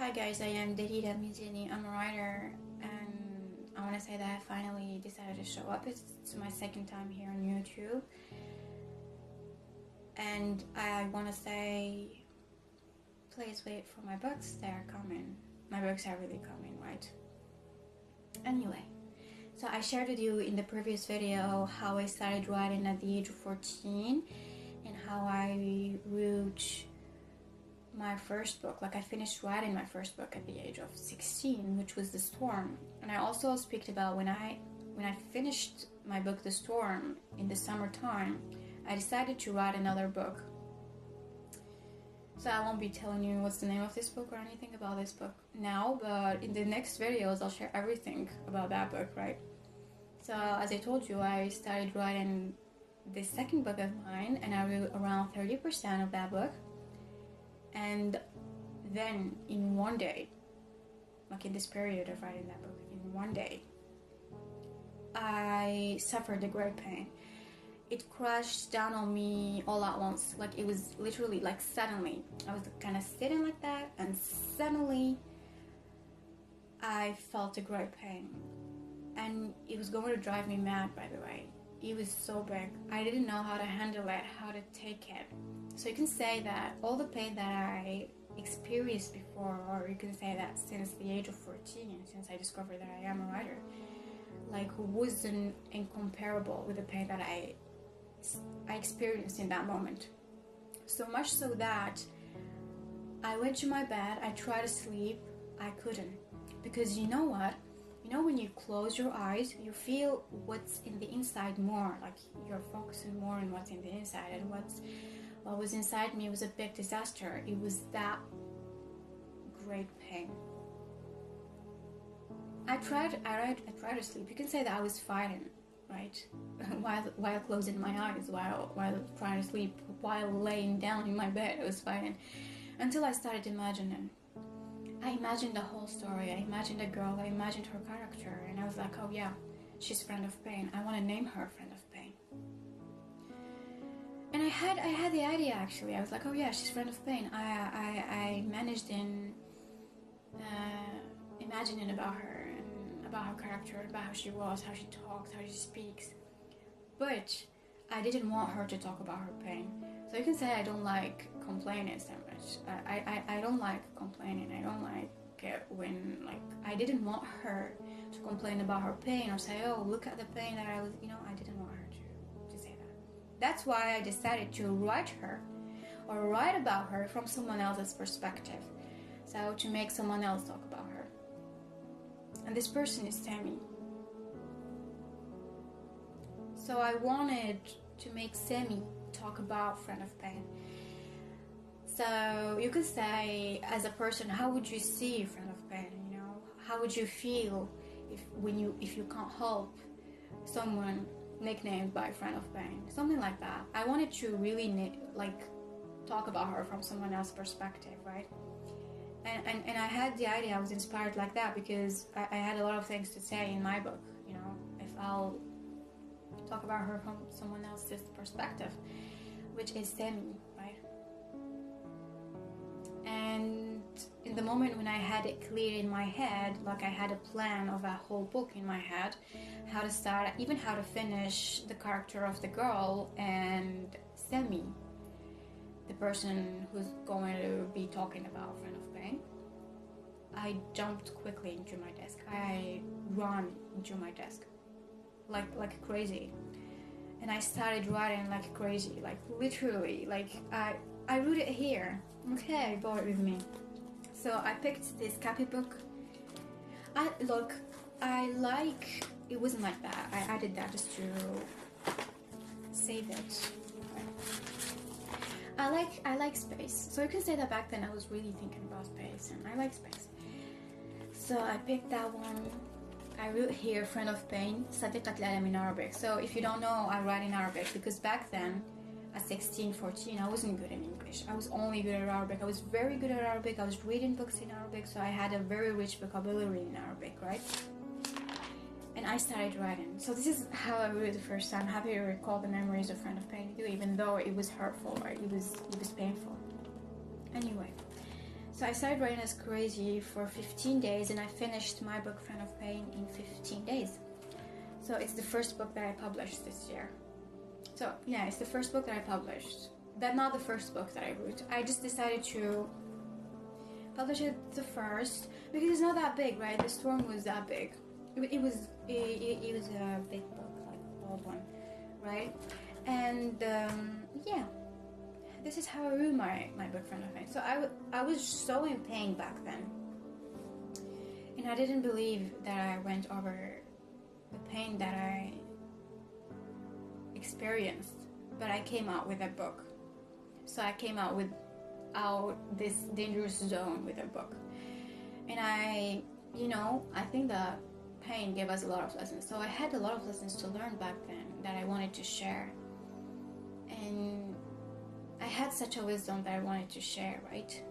Hi guys, I am Dalila Meziani. I'm a writer, and I want to say that I finally decided to show up. It's my second time here on YouTube, and I want to say, please wait for my books. They are coming. My books are really coming, right? Anyway, so I shared with you in the previous video how I started writing at the age of 14 and how I wrote my first book. Like, I finished writing my first book at the age of 16, which was The Storm. And I also speak about when I finished my book The Storm in the summertime, I decided to write another book. So I won't be telling you what's the name of this book or anything about this book now, but in the next videos I'll share everything about that book, right? So as I told you, I started writing the second book of mine, and I wrote around 30% of that book. And then in one day, like in this period of writing that book, in one day, I suffered a great pain. It crashed down on me all at once. Like, it was literally like suddenly. I was kind of sitting like that, and suddenly I felt a great pain. And it was going to drive me mad, by the way. It was so big. I didn't know how to handle it, how to take it. So you can say that all the pain that I experienced before, or you can say that since the age of 14, since I discovered that I am a writer, like, wasn't incomparable with the pain that I experienced in that moment. So much so that I went to my bed, I tried to sleep, I couldn't. Because you know what? You know, when you close your eyes, you feel what's in the inside more. Like, you're focusing more on what's in the inside, and what was inside me was a big disaster. It was that great pain. I tried to sleep. You can say that I was fighting, right? while closing my eyes, while trying to sleep, while laying down in my bed, I was fighting, until I started imagining. I imagined the whole story. I imagined the girl. I imagined her character, and I was like, oh yeah, she's Friend of Pain. I want to name her Friend of Pain. And I had the idea, actually. I was like, oh yeah, she's Friend of Pain. I managed in imagining about her, and about her character, about how she was, how she talks, how she speaks. But I didn't want her to talk about her pain. So you can say I don't like complaining so much. I don't like complaining. I don't like it when, like, I didn't want her to complain about her pain or say, oh, look at the pain that I was, I didn't want her to say that. That's why I decided to write her, or write about her from someone else's perspective. So to make someone else talk about her. And this person is Sammy. So I wanted to make Sammy talk about Friend of Pain. So you could say, as a person, how would you see Friend of Pain? How would you feel if you can't help someone nicknamed by Friend of Pain? Something like that. I wanted to really talk about her from someone else's perspective, right? And I had the idea, I was inspired like that because I had a lot of things to say in my book. If I'll talk about her from someone else's perspective, which is Sammy, right? And in the moment when I had it clear in my head, like I had a plan of a whole book in my head, how to start, even how to finish the character of the girl and Sammy, the person who's going to be talking about Friend of Pain, I jumped quickly into my desk. I ran into my desk like crazy, and I started writing like crazy, like literally, like I wrote it here. Okay, bear it with me. So I picked this copybook. It wasn't like that. I added that just to save it. I like space. So you can say that back then I was really thinking about space, and I like space. So I picked that one. I wrote here, Friend of Pain, صديقة العالم in Arabic. So if you don't know, I write in Arabic because back then, at 16, 14, I wasn't good in English. I was only good at Arabic. I was very good at Arabic. I was reading books in Arabic, so I had a very rich vocabulary in Arabic, right? And I started writing. So this is how I wrote it the first time. I'm happy to recall the memories of Friend of Pain with you, even though it was hurtful, right? It was painful. Anyway, So I started writing as crazy for 15 days, and I finished my book Friend of Pain in 15 days. So it's the first book that I published this year. So yeah, it's the first book that I published, but not the first book that I wrote. I just decided to publish it the first because it's not that big, right? The storm was that big. It was a big book, like an old one, right? And yeah, this is how I wrote my book Friend of Pain. So I was so in pain back then, and I didn't believe that I went over the pain that I experienced, but I came out with a book. So I came out this dangerous zone with a book, and I think that pain gave us a lot of lessons. So I had a lot of lessons to learn back then that I wanted to share, and I had such a wisdom that I wanted to share, right?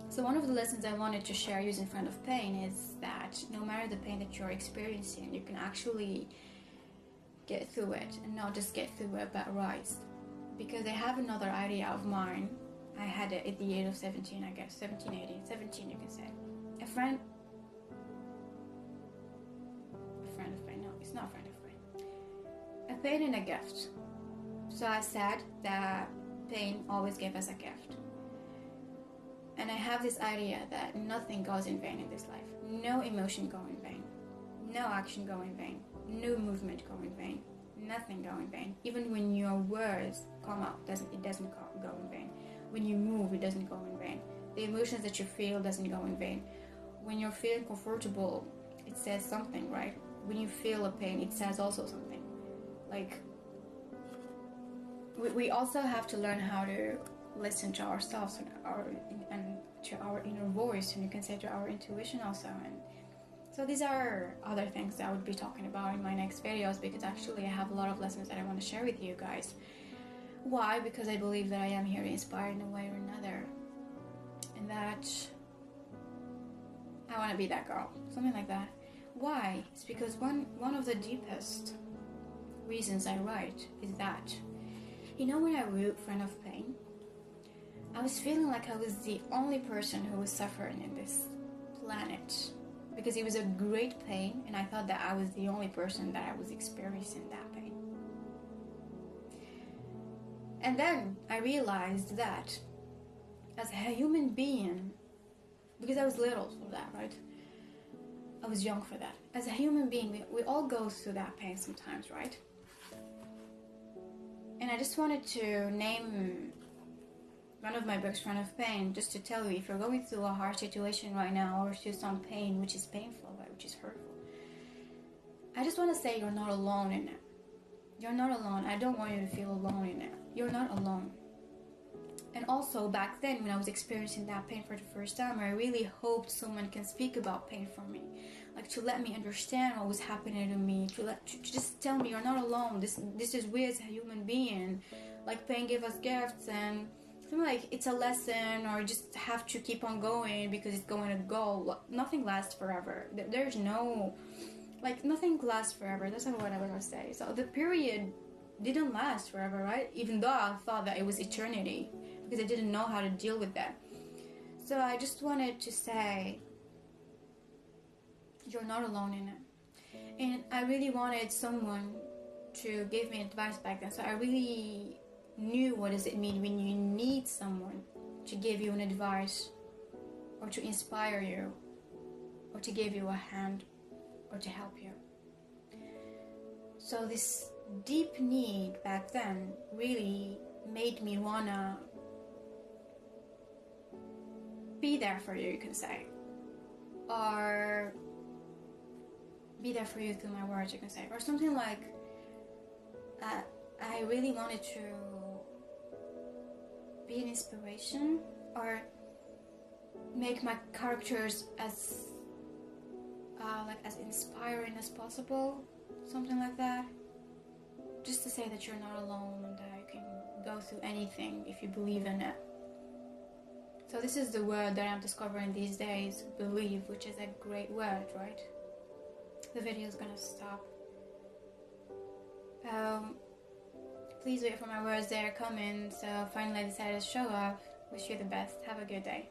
So one of the lessons I wanted to share using Friend of Pain is that no matter the pain that you're experiencing, you can actually get through it, and not just get through it, but rise. Because I have another idea of mine. I had it at the age of 17, I guess, 17, 18, 17 you can say. A friend of pain, no, it's not a friend of pain. A pain and a gift. So I said that pain always gave us a gift. And I have this idea that nothing goes in vain in this life. No emotion go in vain. No action go in vain. No movement go in vain. Nothing go in vain. Even when your words come out, it doesn't go in vain. When you move, it doesn't go in vain. The emotions that you feel doesn't go in vain. When you're feeling comfortable, it says something, right? When you feel a pain, it says also something. Like, we also have to learn how to listen to ourselves and to our inner voice, and you can say to our intuition also. And so these are other things that I would be talking about in my next videos, because actually I have a lot of lessons that I want to share with you guys. Why? Because I believe that I am here to inspire in a way or another, and that I want to be that girl, something like that. Why? It's because one of the deepest reasons I write is that, when I wrote Friend of Pain, I was feeling like I was the only person who was suffering in this planet, because it was a great pain, and I thought that I was the only person that I was experiencing that pain. And then I realized that as a human being, because I was little for that, right? I was young for that. As a human being, we all go through that pain sometimes, right? And I just wanted to name one of my books, Friend of Pain, just to tell you, if you're going through a hard situation right now, or through some pain which is painful, which is hurtful, I just want to say you're not alone in it. You're not alone. I don't want you to feel alone in it. You're not alone. And also, back then, when I was experiencing that pain for the first time, I really hoped someone can speak about pain for me, like to let me understand what was happening to me, to just tell me you're not alone. This is we as a human being. Like, pain gave us gifts, and something like it's a lesson, or just have to keep on going because it's going to go. Nothing lasts forever. There's no, nothing lasts forever. That's not what I want to say. So the period didn't last forever, right? Even though I thought that it was eternity, because I didn't know how to deal with that. So I just wanted to say, you're not alone in it. And I really wanted someone to give me advice back then. So I really knew what does it mean when you need someone to give you an advice, or to inspire you, or to give you a hand, or to help you. So this deep need back then really made me wanna be there for you can say, or be there for you through my words, you can say, or something like I really wanted to be an inspiration, or make my characters as as inspiring as possible, something like that. Just to say that you're not alone, and that you can go through anything if you believe in it. So this is the word that I'm discovering these days, believe, which is a great word, right? The video is gonna stop. Please wait for my words, they're coming. So finally I decided to show up. Wish you the best. Have a good day.